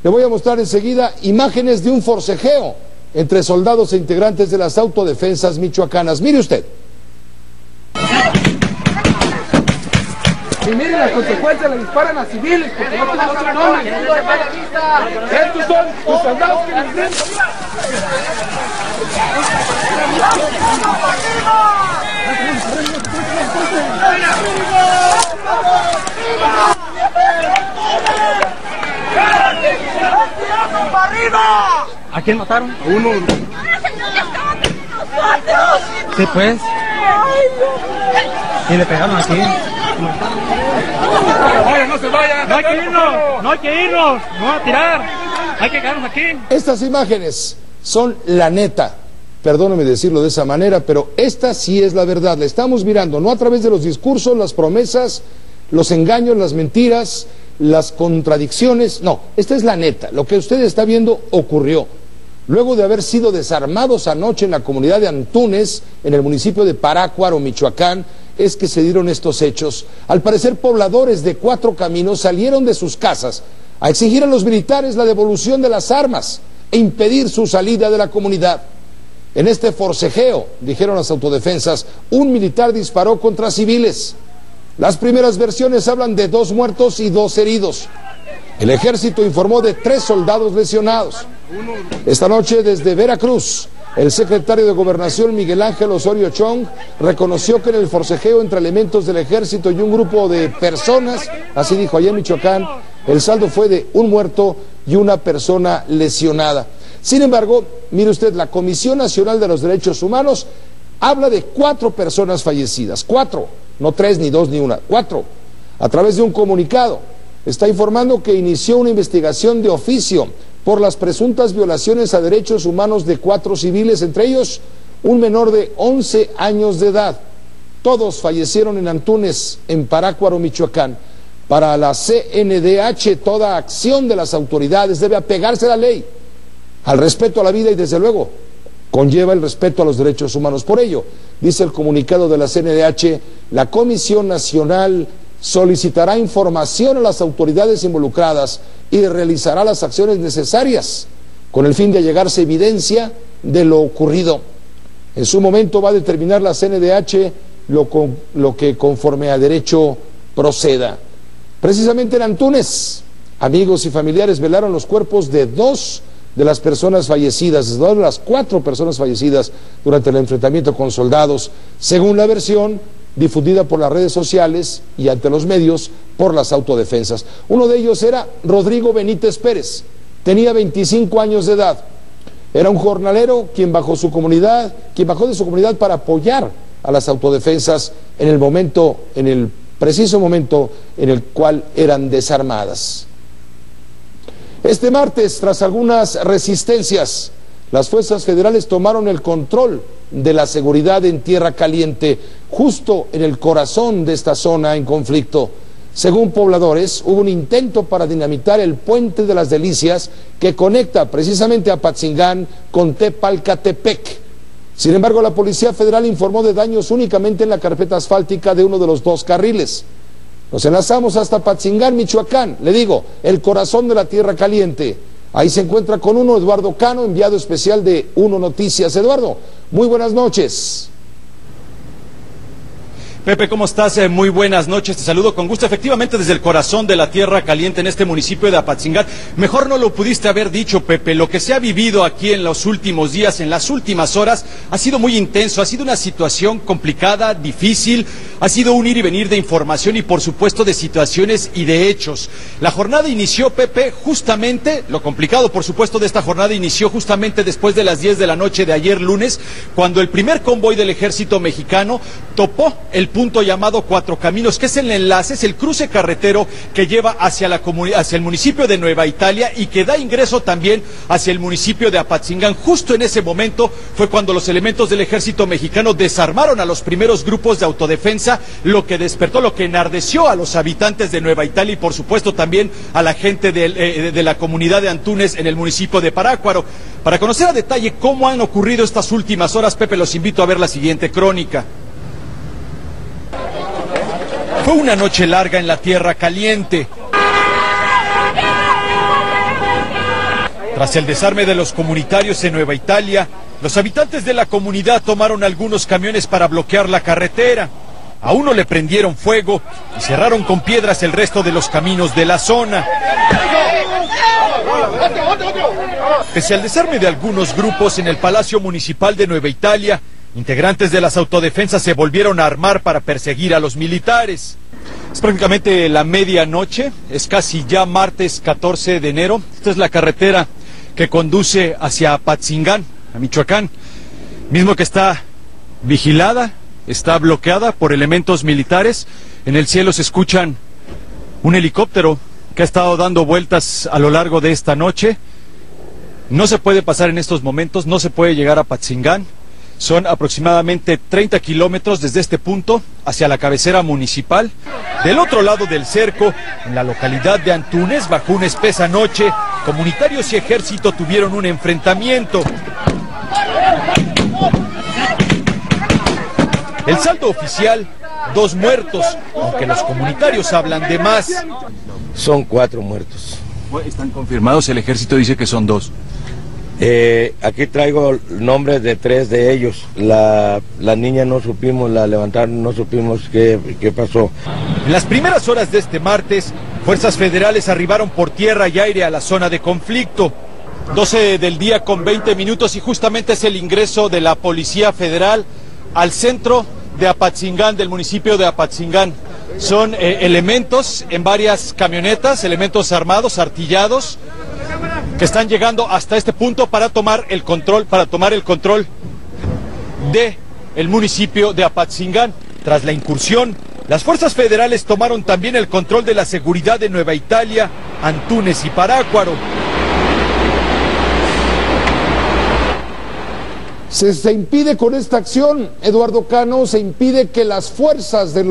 Le voy a mostrar enseguida imágenes de un forcejeo entre soldados e integrantes de las autodefensas michoacanas. Mire usted. Y miren las consecuencias, le disparan a civiles porque no tienen su nombre. Estos son los soldados que les brindan. ¿A quién mataron? A uno. Sí, pues. ¿Y le pegaron aquí? No se vayan. No hay que irnos, no hay que irnos, no a tirar, hay que quedarnos aquí. Estas imágenes son la neta, perdóneme decirlo de esa manera, pero esta sí es la verdad. La estamos mirando no a través de los discursos, las promesas, los engaños, las mentiras, las contradicciones. No, esta es la neta. Lo que usted está viendo ocurrió. Luego de haber sido desarmados anoche en la comunidad de Antunes, en el municipio de Parácuaro, Michoacán, es que se dieron estos hechos. Al parecer, pobladores de Cuatro Caminos salieron de sus casas a exigir a los militares la devolución de las armas e impedir su salida de la comunidad. En este forcejeo, dijeron las autodefensas, un militar disparó contra civiles. Las primeras versiones hablan de 2 muertos y 2 heridos. El ejército informó de 3 soldados lesionados. Esta noche, desde Veracruz, el secretario de Gobernación, Miguel Ángel Osorio Chong, reconoció que en el forcejeo entre elementos del ejército y un grupo de personas, así dijo allá en Michoacán, el saldo fue de 1 muerto y 1 persona lesionada. Sin embargo, mire usted, la Comisión Nacional de los Derechos Humanos habla de 4 personas fallecidas, 4, no 3, ni 2, ni 1, 4, a través de un comunicado. Está informando que inició una investigación de oficio por las presuntas violaciones a derechos humanos de 4 civiles, entre ellos un menor de 11 años de edad. Todos fallecieron en Antunes, en Parácuaro, Michoacán. Para la CNDH, toda acción de las autoridades debe apegarse a la ley, al respeto a la vida y, desde luego, conlleva el respeto a los derechos humanos. Por ello, dice el comunicado de la CNDH, la Comisión Nacional solicitará información a las autoridades involucradas y realizará las acciones necesarias con el fin de allegarse evidencia de lo ocurrido. En su momento va a determinar la CNDH lo que conforme a derecho proceda. Precisamente en Antunes, amigos y familiares velaron los cuerpos de 2 de las personas fallecidas, 2 de las 4 personas fallecidas durante el enfrentamiento con soldados, según la versión difundida por las redes sociales y ante los medios por las autodefensas. Uno de ellos era Rodrigo Benítez Pérez, tenía 25 años de edad, era un jornalero quien bajó de su comunidad para apoyar a las autodefensas en el preciso momento en el cual eran desarmadas. Este martes, tras algunas resistencias, las fuerzas federales tomaron el control de la seguridad en Tierra Caliente, justo en el corazón de esta zona en conflicto. Según pobladores, hubo un intento para dinamitar el Puente de las Delicias que conecta precisamente a Apatzingán con Tepalcatepec. Sin embargo, la Policía Federal informó de daños únicamente en la carpeta asfáltica de uno de los 2 carriles. Nos enlazamos hasta Apatzingán, Michoacán, le digo, el corazón de la Tierra Caliente. Ahí se encuentra con Eduardo Cano, enviado especial de Uno Noticias. Eduardo, muy buenas noches. Pepe, ¿cómo estás? Muy buenas noches, te saludo con gusto. Efectivamente, desde el corazón de la Tierra Caliente en este municipio de Apatzingán. Mejor no lo pudiste haber dicho, Pepe. Lo que se ha vivido aquí en los últimos días, en las últimas horas, ha sido muy intenso. Ha sido una situación complicada, difícil. Ha sido un ir y venir de información y, por supuesto, de situaciones y de hechos. La jornada inició, Pepe, justamente, lo complicado, por supuesto, de esta jornada inició justamente después de las 10 de la noche de ayer lunes, cuando el primer convoy del ejército mexicano topó el punto llamado Cuatro Caminos, que es el enlace, es el cruce carretero que lleva hacia el municipio de Nueva Italia y que da ingreso también hacia el municipio de Apatzingán. Justo en ese momento fue cuando los elementos del ejército mexicano desarmaron a los primeros grupos de autodefensa, lo que despertó, lo que enardeció a los habitantes de Nueva Italia y, por supuesto, también a la gente de la comunidad de Antunes en el municipio de Parácuaro. Para conocer a detalle cómo han ocurrido estas últimas horas, Pepe, los invito a ver la siguiente crónica. Fue una noche larga en la Tierra Caliente. Tras el desarme de los comunitarios en Nueva Italia, los habitantes de la comunidad tomaron algunos camiones para bloquear la carretera. A uno le prendieron fuego y cerraron con piedras el resto de los caminos de la zona. Pese al desarme de algunos grupos en el Palacio Municipal de Nueva Italia, integrantes de las autodefensas se volvieron a armar para perseguir a los militares. Es prácticamente la medianoche, es casi ya martes 14 de enero. Esta es la carretera que conduce hacia Apatzingán, a Michoacán, mismo que está vigilada, está bloqueada por elementos militares. En el cielo se escuchan un helicóptero que ha estado dando vueltas a lo largo de esta noche. No se puede pasar en estos momentos, no se puede llegar a Apatzingán. Son aproximadamente 30 kilómetros desde este punto hacia la cabecera municipal. Del otro lado del cerco, en la localidad de Antunes, bajo una espesa noche, comunitarios y ejército tuvieron un enfrentamiento. El saldo oficial, 2 muertos, aunque los comunitarios hablan de más. Son 4 muertos. ¿Están confirmados? El ejército dice que son 2. Aquí traigo nombres de 3 de ellos. La niña no supimos, la levantaron, no supimos qué pasó. En las primeras horas de este martes, fuerzas federales arribaron por tierra y aire a la zona de conflicto. 12 del día con 20 minutos y justamente es el ingreso de la Policía Federal al centro de Apatzingán, del municipio de Apatzingán. Son elementos en varias camionetas, elementos armados, artillados, que están llegando hasta este punto para tomar el control de el municipio de Apatzingán. Tras la incursión, las fuerzas federales tomaron también el control de la seguridad de Nueva Italia, Antunes y Parácuaro. Se impide con esta acción, Eduardo Cano, se impide que las fuerzas de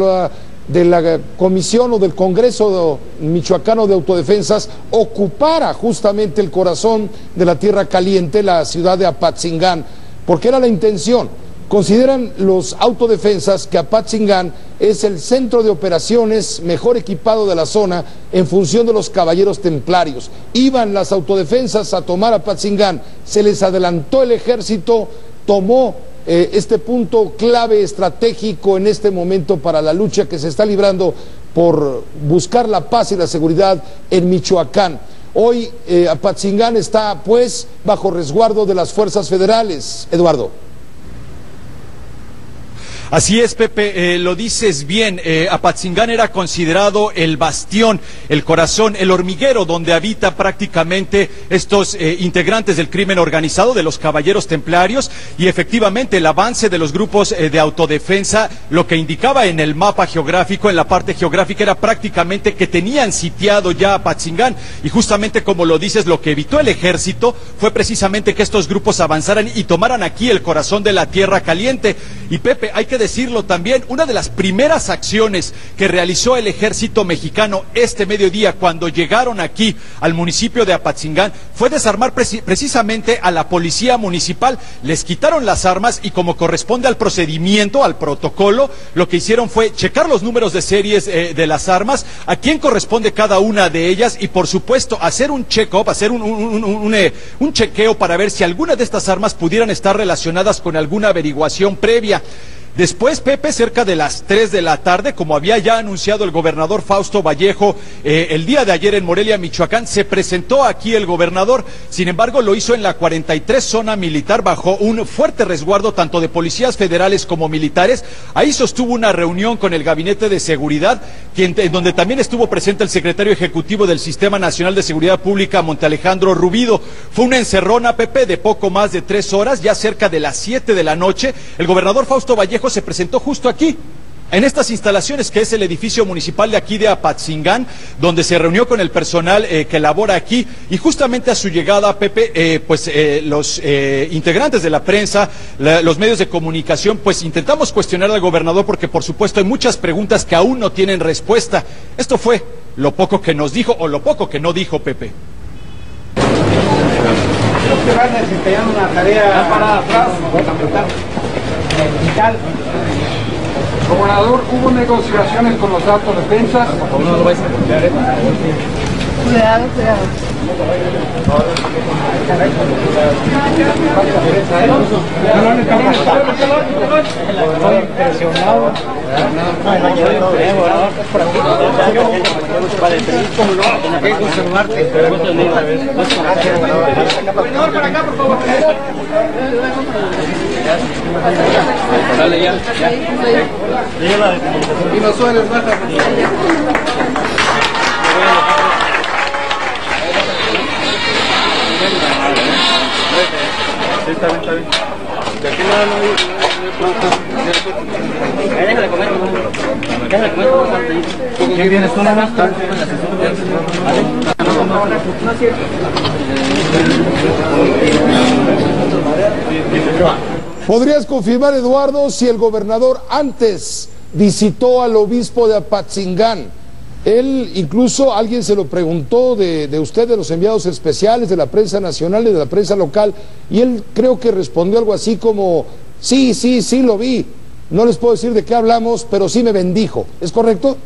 la Comisión o del Congreso Michoacano de Autodefensas ocupara justamente el corazón de la Tierra Caliente, la ciudad de Apatzingán, porque era la intención. Consideran los autodefensas que Apatzingán es el centro de operaciones mejor equipado de la zona en función de los caballeros templarios. Iban las autodefensas a tomar Apatzingán, se les adelantó el ejército, tomó este punto clave estratégico en este momento para la lucha que se está librando por buscar la paz y la seguridad en Michoacán. Hoy Apatzingán está pues bajo resguardo de las fuerzas federales. Eduardo. Así es, Pepe, lo dices bien. Apatzingán era considerado el bastión, el corazón, el hormiguero donde habita prácticamente estos integrantes del crimen organizado, de los caballeros templarios, y efectivamente el avance de los grupos de autodefensa, lo que indicaba en el mapa geográfico, en la parte geográfica, era prácticamente que tenían sitiado ya Apatzingán, y justamente como lo dices, lo que evitó el ejército fue precisamente que estos grupos avanzaran y tomaran aquí el corazón de la Tierra Caliente. Y Pepe, hay que decirlo también, una de las primeras acciones que realizó el ejército mexicano este mediodía cuando llegaron aquí al municipio de Apatzingán fue desarmar precisamente a la policía municipal. Les quitaron las armas y, como corresponde al procedimiento, al protocolo, lo que hicieron fue checar los números de series de las armas, a quién corresponde cada una de ellas y, por supuesto, hacer un check-up, hacer un chequeo para ver si alguna de estas armas pudieran estar relacionadas con alguna averiguación previa. Después, Pepe, cerca de las 3 de la tarde, como había ya anunciado el gobernador Fausto Vallejo el día de ayer en Morelia, Michoacán, se presentó aquí el gobernador. Sin embargo, lo hizo en la 43 zona militar bajo un fuerte resguardo tanto de policías federales como militares. Ahí sostuvo una reunión con el Gabinete de Seguridad, en donde también estuvo presente el secretario ejecutivo del Sistema Nacional de Seguridad Pública, Montealejandro Rubido. Fue una encerrona, Pepe, de poco más de 3 horas, ya cerca de las 7 de la noche. El gobernador Fausto Vallejo se presentó justo aquí, en estas instalaciones que es el edificio municipal de aquí de Apatzingán, donde se reunió con el personal que labora aquí, y justamente a su llegada, Pepe, los integrantes de la prensa, los medios de comunicación, pues intentamos cuestionar al gobernador porque por supuesto hay muchas preguntas que aún no tienen respuesta. Esto fue lo poco que nos dijo o lo poco que no dijo, Pepe. Creo que van desempeñando una tarea para atrás, vital. Gobernador, ¿hubo negociaciones con los autodefensas? No lo vais a cambiar, Cuidado, cuidado. Y no sueles baja. Está bien, está bien. De aquí no déjale comer. Déjale comer. ¿Quién vienes tú nada más? No es cierto. ¿Podrías confirmar, Eduardo, si el gobernador antes visitó al obispo de Apatzingán? Él, incluso alguien se lo preguntó de usted, de los enviados especiales, de la prensa nacional y de la prensa local, y él creo que respondió algo así como, sí, lo vi, no les puedo decir de qué hablamos, pero sí me bendijo. ¿Es correcto?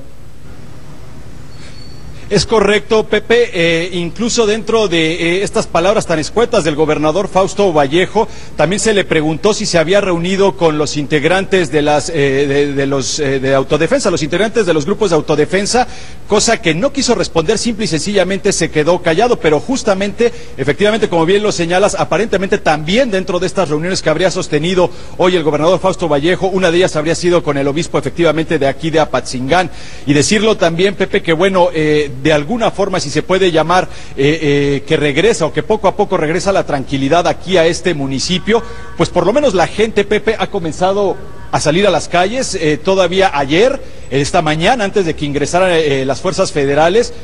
Es correcto, Pepe, incluso dentro de estas palabras tan escuetas del gobernador Fausto Vallejo, también se le preguntó si se había reunido con los integrantes de de autodefensa, los integrantes de los grupos de autodefensa, cosa que no quiso responder, simple y sencillamente se quedó callado, pero justamente, efectivamente, como bien lo señalas, aparentemente también dentro de estas reuniones que habría sostenido hoy el gobernador Fausto Vallejo, una de ellas habría sido con el obispo, efectivamente, de aquí de Apatzingán, y decirlo también, Pepe, que bueno, de alguna forma, si se puede llamar, que regresa o que poco a poco regresa la tranquilidad aquí a este municipio, pues por lo menos la gente, Pepe, ha comenzado a salir a las calles. Todavía ayer, esta mañana, antes de que ingresaran las fuerzas federales,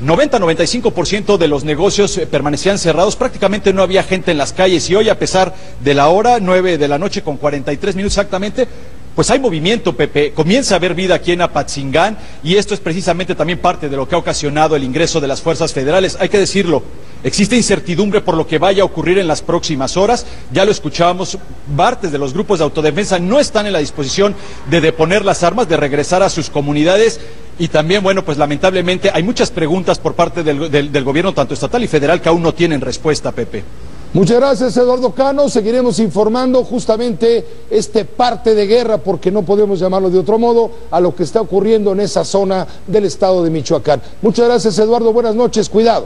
90-95% de los negocios permanecían cerrados, prácticamente no había gente en las calles, y hoy, a pesar de la hora, 9 de la noche con 43 minutos exactamente, pues hay movimiento, Pepe, comienza a haber vida aquí en Apatzingán, y esto es precisamente también parte de lo que ha ocasionado el ingreso de las fuerzas federales. Hay que decirlo, existe incertidumbre por lo que vaya a ocurrir en las próximas horas, ya lo escuchábamos, partes de los grupos de autodefensa no están en la disposición de deponer las armas, de regresar a sus comunidades, y también, bueno, pues lamentablemente hay muchas preguntas por parte del gobierno, tanto estatal y federal, que aún no tienen respuesta, Pepe. Muchas gracias, Eduardo Cano. Seguiremos informando justamente este parte de guerra, porque no podemos llamarlo de otro modo, a lo que está ocurriendo en esa zona del estado de Michoacán. Muchas gracias, Eduardo. Buenas noches. Cuidado.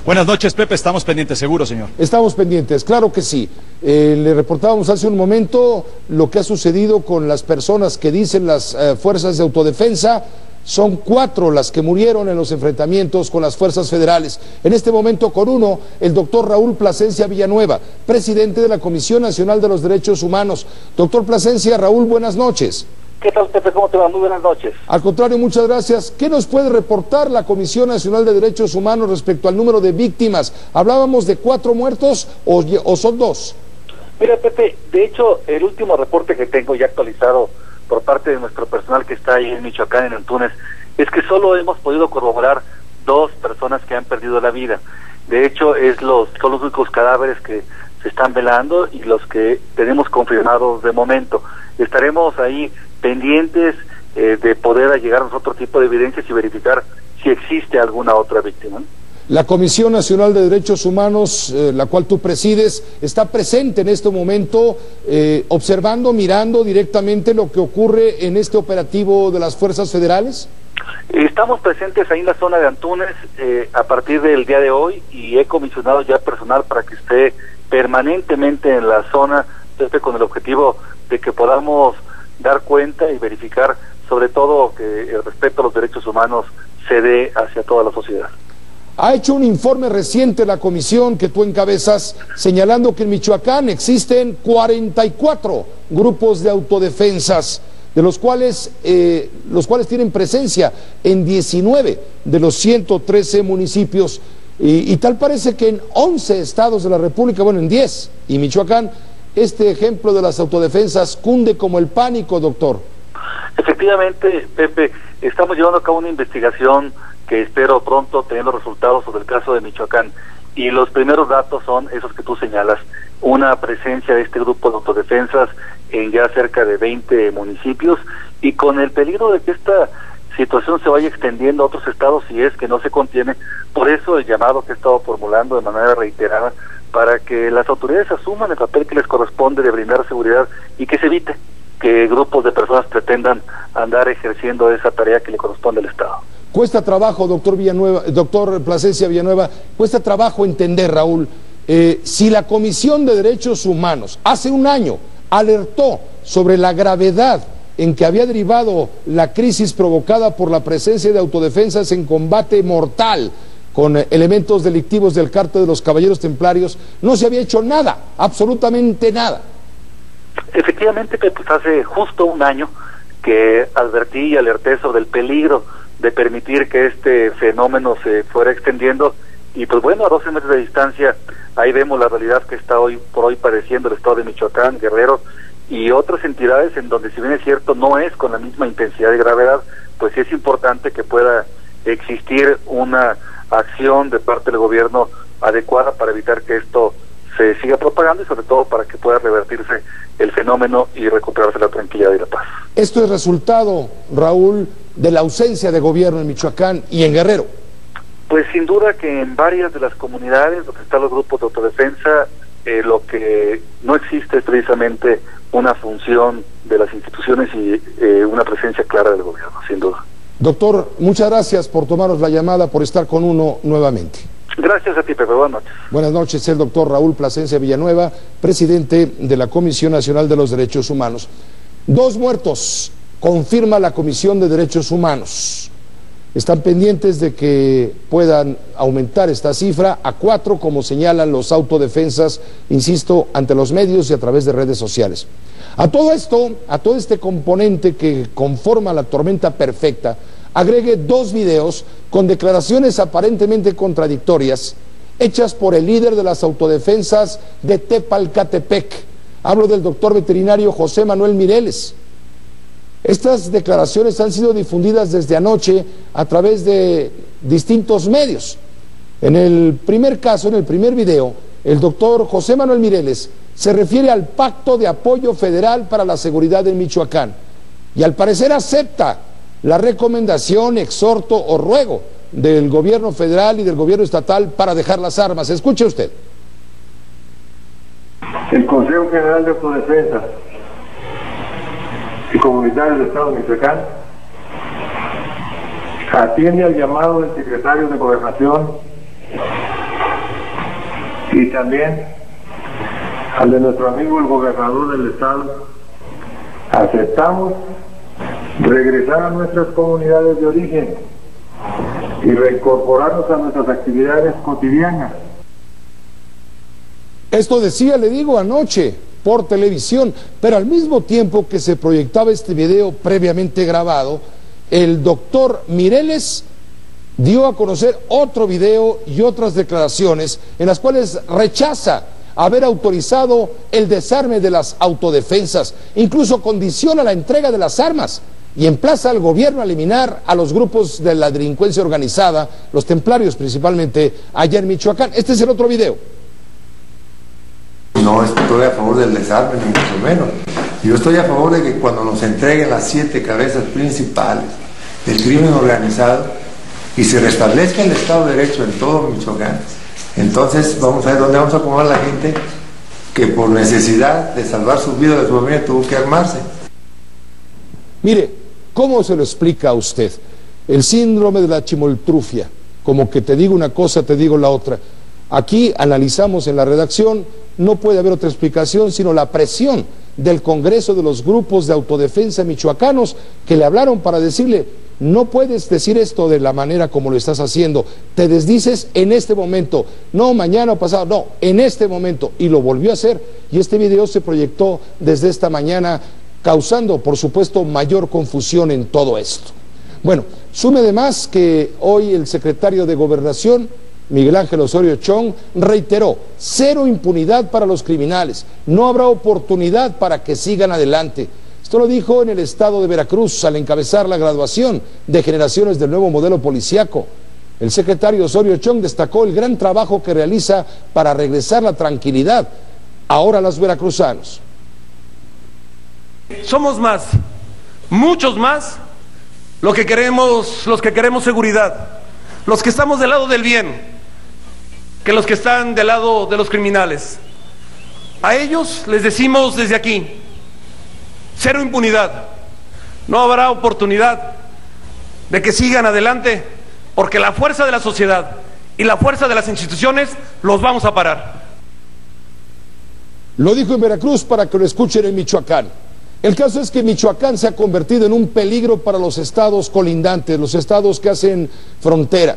Buenas noches, Pepe. Estamos pendientes, seguro, señor. Estamos pendientes, claro que sí. Le reportábamos hace un momento lo que ha sucedido con las personas que dicen las fuerzas de autodefensa. Son 4 las que murieron en los enfrentamientos con las fuerzas federales. En este momento con uno, el doctor Raúl Plasencia Villanueva, presidente de la Comisión Nacional de los Derechos Humanos. Doctor Plasencia, Raúl, buenas noches. ¿Qué tal, Pepe? ¿Cómo te va? Muy buenas noches. Al contrario, muchas gracias. ¿Qué nos puede reportar la Comisión Nacional de Derechos Humanos respecto al número de víctimas? ¿Hablábamos de 4 muertos o son 2? Mira, Pepe, de hecho, el último reporte que tengo ya actualizado por parte de nuestro personal que está ahí en Michoacán, en Antunes, es que solo hemos podido corroborar 2 personas que han perdido la vida. De hecho, son los únicos cadáveres que se están velando y los que tenemos confirmados de momento. Estaremos ahí pendientes de poder allegarnos a otro tipo de evidencias y verificar si existe alguna otra víctima. La Comisión Nacional de Derechos Humanos, la cual tú presides, está presente en este momento, observando, mirando directamente lo que ocurre en este operativo de las fuerzas federales. Estamos presentes ahí en la zona de Antunes a partir del día de hoy, y he comisionado ya personal para que esté permanentemente en la zona, con el objetivo de que podamos dar cuenta y verificar, sobre todo, que el respeto a los derechos humanos se dé hacia toda la sociedad. Ha hecho un informe reciente la comisión que tú encabezas, señalando que en Michoacán existen 44 grupos de autodefensas, de los cuales tienen presencia en 19 de los 113 municipios, y tal parece que en 11 estados de la República, bueno, en 10, y Michoacán, este ejemplo de las autodefensas cunde como el pánico, doctor. Efectivamente, Pepe, estamos llevando a cabo una investigación que espero pronto tener los resultados sobre el caso de Michoacán, y los primeros datos son esos que tú señalas: una presencia de este grupo de autodefensas en ya cerca de 20 municipios, y con el peligro de que esta situación se vaya extendiendo a otros estados si es que no se contiene. Por eso el llamado que he estado formulando de manera reiterada para que las autoridades asuman el papel que les corresponde de brindar seguridad y que se evite que grupos de personas pretendan andar ejerciendo esa tarea que le corresponde al Estado. Cuesta trabajo, doctor Plasencia Villanueva, cuesta trabajo entender, Raúl, si la Comisión de Derechos Humanos hace un año alertó sobre la gravedad en que había derivado la crisis provocada por la presencia de autodefensas en combate mortal con elementos delictivos del cártel de los Caballeros Templarios, no se había hecho nada, absolutamente nada. Efectivamente, pues hace justo un año que advertí y alerté sobre el peligro de permitir que este fenómeno se fuera extendiendo, y pues bueno, a 12 metros de distancia ahí vemos la realidad que está hoy por hoy padeciendo el estado de Michoacán, Guerrero y otras entidades, en donde, si bien es cierto, no es con la misma intensidad y gravedad, pues sí es importante que pueda existir una acción de parte del gobierno adecuada para evitar que esto se siga propagando y sobre todo para que pueda revertirse el fenómeno y recuperarse la tranquilidad y la paz. Esto es resultado, Raúl, de la ausencia de gobierno en Michoacán y en Guerrero. Pues sin duda que en varias de las comunidades donde están los grupos de autodefensa, lo que no existe es precisamente una función de las instituciones y una presencia clara del gobierno, sin duda. Doctor, muchas gracias por tomarnos la llamada, por estar con uno nuevamente. Gracias a ti, Pepe. Buenas noches. Buenas noches, el doctor Raúl Plasencia Villanueva, presidente de la Comisión Nacional de los Derechos Humanos. 2 muertos, confirma la Comisión de Derechos Humanos. Están pendientes de que puedan aumentar esta cifra a 4, como señalan los autodefensas, insisto, ante los medios y a través de redes sociales. A todo esto, a todo este componente que conforma la tormenta perfecta, agregue 2 videos con declaraciones aparentemente contradictorias hechas por el líder de las autodefensas de Tepalcatepec. Hablo del doctor veterinario José Manuel Mireles. Estas declaraciones han sido difundidas desde anoche a través de distintos medios. En el primer caso, en el primer video, el doctor José Manuel Mireles se refiere al Pacto de Apoyo Federal para la Seguridad en Michoacán y al parecer acepta la recomendación, exhorto o ruego del gobierno federal y del gobierno estatal para dejar las armas. Escuche usted. El Consejo General de Autodefensa y Comunitario del Estado de Michoacán atiende al llamado del secretario de Gobernación y también al de nuestro amigo el gobernador del estado. Aceptamos regresar a nuestras comunidades de origen y reincorporarnos a nuestras actividades cotidianas. Esto decía, le digo, anoche por televisión, pero al mismo tiempo que se proyectaba este video previamente grabado, el doctor Mireles dio a conocer otro video y otras declaraciones en las cuales rechaza haber autorizado el desarme de las autodefensas, incluso condiciona la entrega de las armas y emplaza al gobierno a eliminar a los grupos de la delincuencia organizada, los templarios principalmente, allá en Michoacán. Este es el otro video. No estoy a favor del desarme, ni mucho menos. Yo estoy a favor de que cuando nos entreguen las 7 cabezas principales del crimen organizado y se restablezca el Estado de Derecho en todo Michoacán, entonces vamos a ver dónde vamos a acomodar a la gente que por necesidad de salvar su vida o de su familia tuvo que armarse. Mire, ¿cómo se lo explica a usted? El síndrome de la chimoltrufia, como que te digo una cosa, te digo la otra. Aquí analizamos en la redacción, no puede haber otra explicación sino la presión del Congreso de los grupos de autodefensa michoacanos que le hablaron para decirle: no puedes decir esto de la manera como lo estás haciendo, te desdices en este momento, no mañana o pasado, no, en este momento, y lo volvió a hacer, y este video se proyectó desde esta mañana, causando, por supuesto, mayor confusión en todo esto. Bueno, sume además que hoy el secretario de Gobernación, Miguel Ángel Osorio Chong, reiteró: 0 impunidad para los criminales, no habrá oportunidad para que sigan adelante. Esto lo dijo en el estado de Veracruz al encabezar la graduación de generaciones del nuevo modelo policíaco. El secretario Osorio Chong destacó el gran trabajo que realiza para regresar la tranquilidad ahora a los veracruzanos. Somos más, muchos más los que queremos seguridad, los que estamos del lado del bien, que los que están del lado de los criminales. A ellos les decimos desde aquí, cero impunidad, no habrá oportunidad de que sigan adelante, porque la fuerza de la sociedad y la fuerza de las instituciones los vamos a parar. Lo dijo en Veracruz para que lo escuchen en Michoacán. El caso es que Michoacán se ha convertido en un peligro para los estados colindantes, los estados que hacen frontera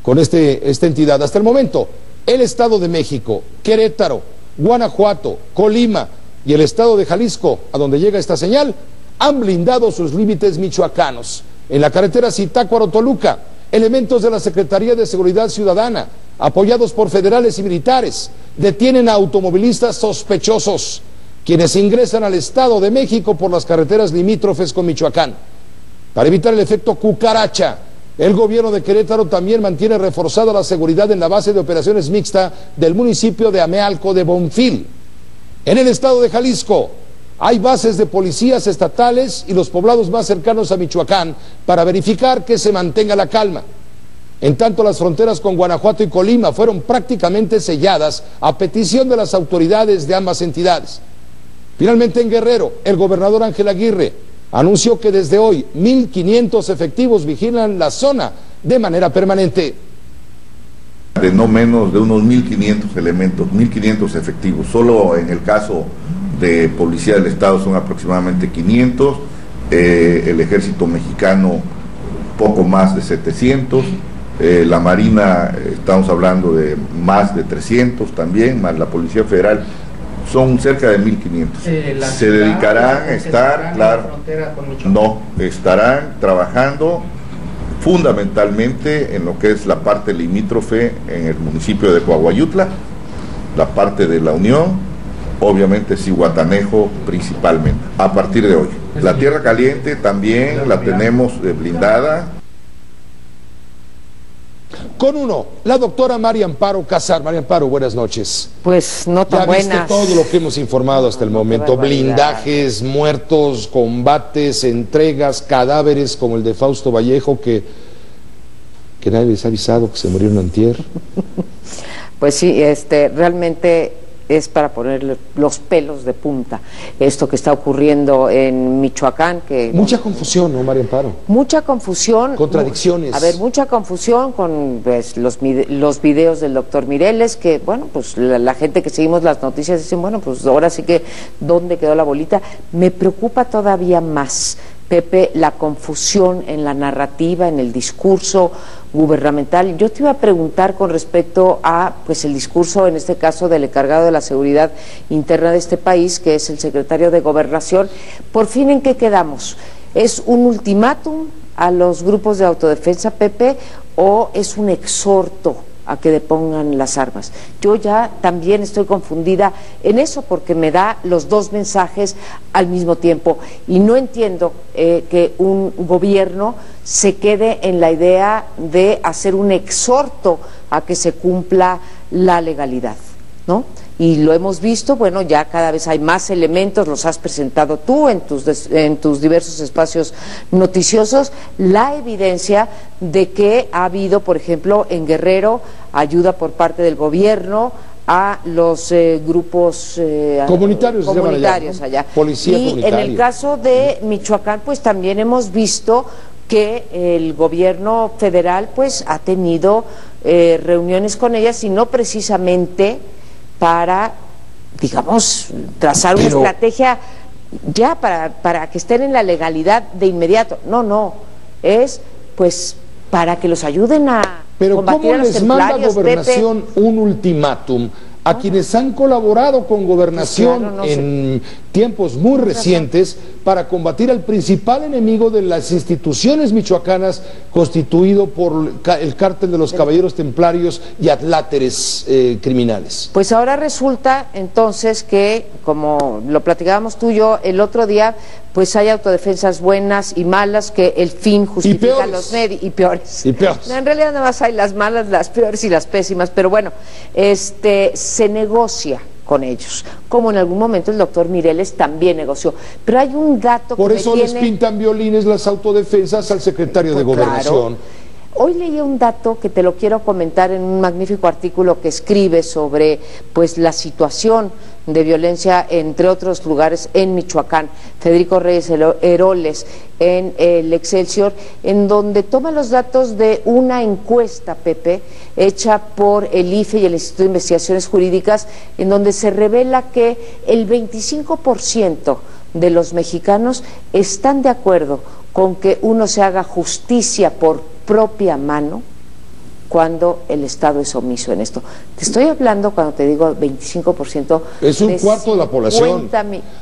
con esta entidad. Hasta el momento, el Estado de México, Querétaro, Guanajuato, Colima y el Estado de Jalisco, a donde llega esta señal, han blindado sus límites michoacanos. En la carretera Zitácuaro-Toluca, elementos de la Secretaría de Seguridad Ciudadana, apoyados por federales y militares, detienen a automovilistas sospechosos, quienes ingresan al Estado de México por las carreteras limítrofes con Michoacán. Para evitar el efecto cucaracha, el gobierno de Querétaro también mantiene reforzada la seguridad en la base de operaciones mixta del municipio de Amealco de Bonfil. En el Estado de Jalisco hay bases de policías estatales y los poblados más cercanos a Michoacán para verificar que se mantenga la calma. En tanto, las fronteras con Guanajuato y Colima fueron prácticamente selladas a petición de las autoridades de ambas entidades. Finalmente, en Guerrero, el gobernador Ángel Aguirre anunció que desde hoy 1.500 efectivos vigilan la zona de manera permanente. De no menos de unos 1.500 elementos, 1.500 efectivos. Solo en el caso de Policía del Estado son aproximadamente 500, el Ejército Mexicano poco más de 700, la Marina estamos hablando de más de 300 también, más la Policía Federal. Son cerca de 1.500. Se dedicarán a estar, claro, no, estarán trabajando fundamentalmente en lo que es la parte limítrofe en el municipio de Coahuayutla, la parte de la Unión, obviamente Zihuatanejo principalmente, a partir de hoy. La Tierra Caliente también la tenemos blindada. Con uno, la doctora María Amparo Casar. María Amparo, buenas noches. Pues no tan buenas. Ya viste todo lo que hemos informado hasta el momento, blindajes, muertos, combates, entregas, cadáveres como el de Fausto Vallejo, que nadie les ha avisado que se murieron antier. Pues sí, realmente es para ponerle los pelos de punta esto que está ocurriendo en Michoacán. Mucha confusión, ¿no, María Amparo? Mucha confusión. Contradicciones. A ver, mucha confusión con pues, los videos del doctor Mireles, que bueno, pues la gente que seguimos las noticias dicen, bueno, pues ahora sí que, ¿dónde quedó la bolita? Me preocupa todavía más, Pepe, la confusión en la narrativa, en el discurso gubernamental. Yo te iba a preguntar con respecto a pues el discurso, en este caso, del encargado de la seguridad interna de este país, que es el secretario de Gobernación. Por fin, ¿en qué quedamos? ¿Es un ultimátum a los grupos de autodefensa, Pepe, o es un exhorto a que depongan las armas? Yo ya también estoy confundida en eso, porque me da los dos mensajes al mismo tiempo y no entiendo que un gobierno se quede en la idea de hacer un exhorto a que se cumpla la legalidad, ¿no? Y lo hemos visto, bueno, ya cada vez hay más elementos, los has presentado tú en tus diversos espacios noticiosos, la evidencia de que ha habido, por ejemplo, en Guerrero, ayuda por parte del gobierno a los grupos comunitarios allá. Policía y comunitaria. En el caso de Michoacán, pues también hemos visto que el gobierno federal pues ha tenido reuniones con ellas, y no precisamente para, digamos, trazar una estrategia ya para que estén en la legalidad de inmediato. No, es pues para que los ayuden a combatir a los templarios. Pero ¿cómo les manda Gobernación un ultimátum a quienes han colaborado con Gobernación en tiempos muy recientes para combatir al principal enemigo de las instituciones michoacanas, constituido por el cártel de los caballeros templarios y atláteres criminales? Pues ahora resulta entonces que, como lo platicábamos tú y yo el otro día, pues hay autodefensas buenas y malas, que el fin justifica los medios, y peores. No, en realidad nada más hay las malas, las peores y las pésimas, pero bueno, se negocia con ellos, como en algún momento el doctor Mireles también negoció. Pero hay un dato Por que eso les pintan violines las autodefensas al secretario de Gobernación. Claro. Hoy leí un dato que te lo quiero comentar en un magnífico artículo que escribe sobre pues la situación de violencia, entre otros lugares, en Michoacán, Federico Reyes Heroles, en el Excelsior, en donde toma los datos de una encuesta, Pepe, hecha por el IFE y el Instituto de Investigaciones Jurídicas, en donde se revela que el 25% de los mexicanos están de acuerdo con que uno se haga justicia por propia mano cuando el Estado es omiso en esto. Te estoy hablando, cuando te digo 25%... Es un cuarto de la población.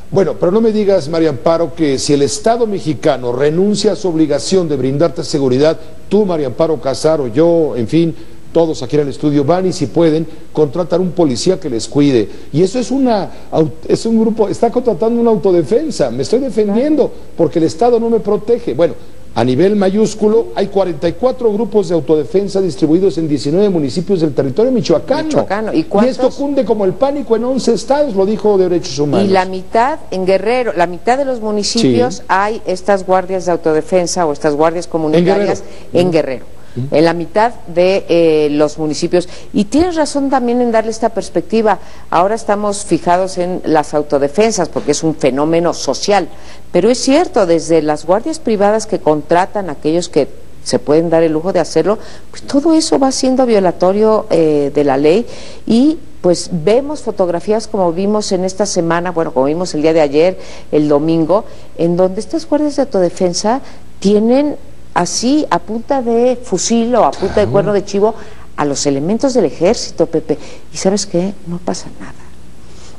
Bueno, pero no me digas, María Amparo, que si el Estado mexicano renuncia a su obligación de brindarte seguridad, tú, María Amparo Casaro, yo, en fin, todos aquí en el estudio van y si pueden contratar un policía que les cuide. Y eso es un grupo, está contratando una autodefensa. Me estoy defendiendo porque el Estado no me protege. Bueno, a nivel mayúsculo hay 44 grupos de autodefensa distribuidos en 19 municipios del territorio michoacano. ¿Y esto cunde como el pánico en 11 estados, lo dijo Derechos Humanos. Y la mitad en Guerrero, la mitad de los municipios hay estas guardias de autodefensa o estas guardias comunitarias en Guerrero. En la mitad de los municipios. Y tienes razón también en darle esta perspectiva. Ahora estamos fijados en las autodefensas porque es un fenómeno social, pero es cierto, desde las guardias privadas que contratan a aquellos que se pueden dar el lujo de hacerlo, pues todo eso va siendo violatorio de la ley. Y pues vemos fotografías como vimos en esta semana, bueno, como vimos el día de ayer, el domingo, en donde estas guardias de autodefensa tienen así, a punta de fusil o a punta de cuerno de chivo, a los elementos del ejército, Pepe. ¿Y sabes qué? No pasa nada.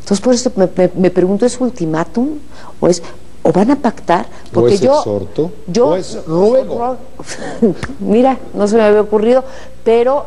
Entonces, por eso me pregunto, ¿es ultimátum o van a pactar? Porque ¿O es exhorto? ¿O es ruego? Mira, no se me había ocurrido, pero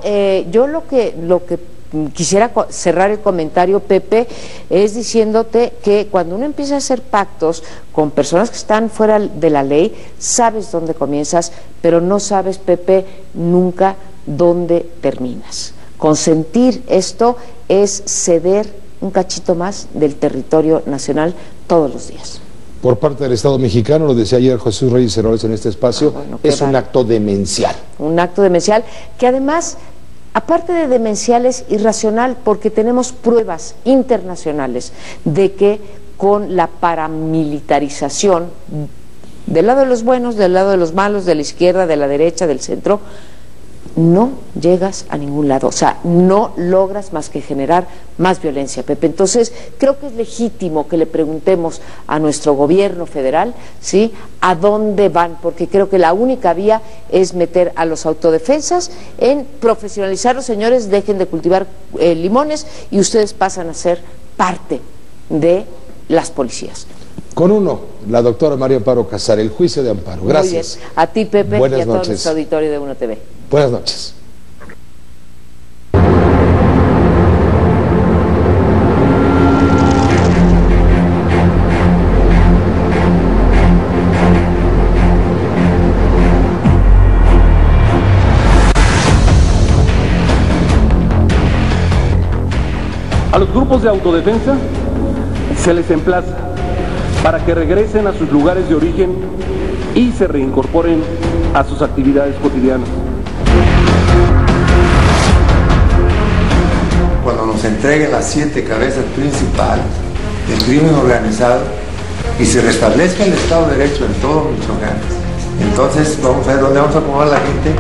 yo lo que quisiera cerrar el comentario, Pepe, es diciéndote que cuando uno empieza a hacer pactos con personas que están fuera de la ley, sabes dónde comienzas, pero no sabes, Pepe, nunca dónde terminas. Consentir esto es ceder un cachito más del territorio nacional todos los días. Por parte del Estado mexicano, lo decía ayer Jesús Reyes Heroles en este espacio, es un acto demencial. Un acto demencial que además, aparte de demencial, es irracional porque tenemos pruebas internacionales de que con la paramilitarización, del lado de los buenos, del lado de los malos, de la izquierda, de la derecha, del centro, no llegas a ningún lado, o sea, no logras más que generar más violencia, Pepe. Entonces, creo que es legítimo que le preguntemos a nuestro gobierno federal, ¿sí?, a dónde van, porque creo que la única vía es meter a los autodefensas en profesionalizar. Los señores, dejen de cultivar limones y ustedes pasan a ser parte de las policías. Con uno, la doctora María Amparo Casar, el juicio de amparo. Gracias. Muy bien. A ti, Pepe, buenas y a noches. todo nuestro auditorio de Uno TV. Buenas noches. A los grupos de autodefensa se les emplaza para que regresen a sus lugares de origen y se reincorporen a sus actividades cotidianas. Cuando nos entreguen las 7 cabezas principales del crimen organizado y se restablezca el Estado de Derecho en todo Michoacán, entonces vamos a ver dónde vamos a acomodar a la gente.